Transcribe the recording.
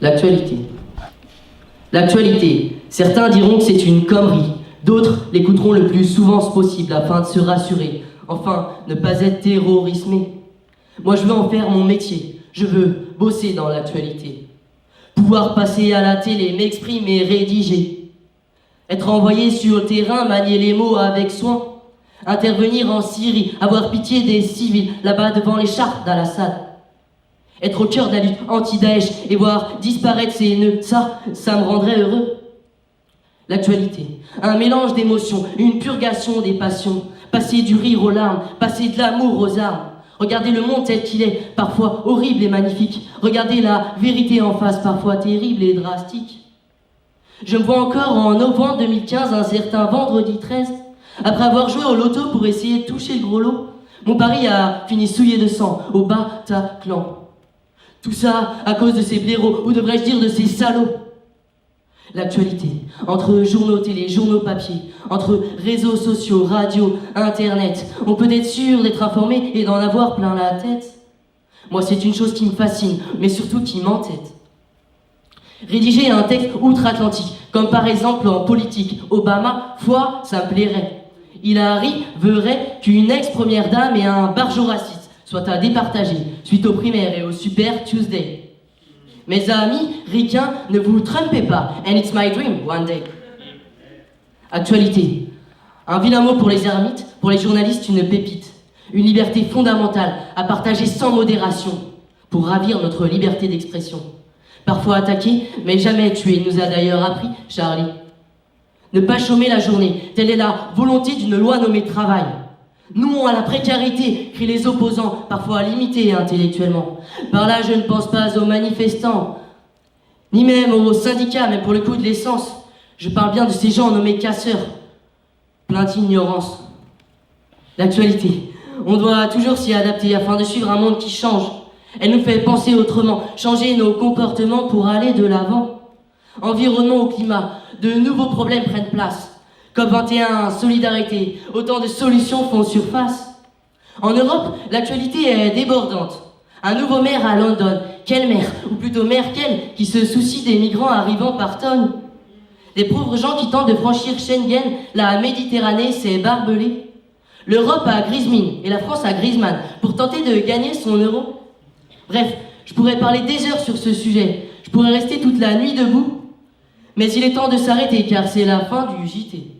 L'actualité. L'actualité. Certains diront que c'est une connerie. D'autres l'écouteront le plus souvent possible afin de se rassurer. Enfin, ne pas être terrorismé. Moi, je veux en faire mon métier. Je veux bosser dans l'actualité. Pouvoir passer à la télé, m'exprimer, rédiger. Être envoyé sur le terrain, manier les mots avec soin. Intervenir en Syrie, avoir pitié des civils, là-bas devant les chars d'Al-Assad. Être au cœur de la lutte anti-Daesh et voir disparaître ces nœuds, ça me rendrait heureux. L'actualité, un mélange d'émotions, une purgation des passions. Passer du rire aux larmes, passer de l'amour aux armes. Regarder le monde tel qu'il est, parfois horrible et magnifique. Regarder la vérité en face, parfois terrible et drastique. Je me vois encore en novembre 2015, un certain vendredi 13, après avoir joué au loto pour essayer de toucher le gros lot. Mon pari a fini souillé de sang, au Bataclan. Tout ça à cause de ces blaireaux, ou devrais-je dire de ces salauds. L'actualité, entre journaux télé, journaux papier, entre réseaux sociaux, radio, internet, on peut être sûr d'être informé et d'en avoir plein la tête. Moi, c'est une chose qui me fascine, mais surtout qui m'entête. Rédiger un texte outre-Atlantique, comme par exemple en politique, Obama, foi, ça me plairait. Hillary veut qu'une ex-première dame et un barjot raciste soient à départager, suite aux primaires et au Super Tuesday. Mes amis ricains, ne vous trompez pas, and it's my dream one day. Actualité. Un vilain mot pour les ermites, pour les journalistes, une pépite. Une liberté fondamentale à partager sans modération pour ravir notre liberté d'expression. Parfois attaqué, mais jamais tué, nous a d'ailleurs appris Charlie. Ne pas chômer la journée, telle est la volonté d'une loi nommée travail. Non à la précarité, crient les opposants, parfois limités intellectuellement. Par là, je ne pense pas aux manifestants, ni même aux syndicats, même pour le coup de l'essence. Je parle bien de ces gens nommés casseurs, pleins d'ignorance. L'actualité, on doit toujours s'y adapter afin de suivre un monde qui change. Elle nous fait penser autrement, changer nos comportements pour aller de l'avant. Environnement au climat, de nouveaux problèmes prennent place. COP21, solidarité, autant de solutions font surface. En Europe, l'actualité est débordante. Un nouveau maire à London. Quel maire? Ou plutôt Merkel, qui se soucie des migrants arrivant par tonnes. Des pauvres gens qui tentent de franchir Schengen, la Méditerranée s'est barbelée. L'Europe a Griezmann et la France a Griezmann pour tenter de gagner son euro. Bref, je pourrais parler des heures sur ce sujet. Je pourrais rester toute la nuit debout. Mais il est temps de s'arrêter car c'est la fin du JT.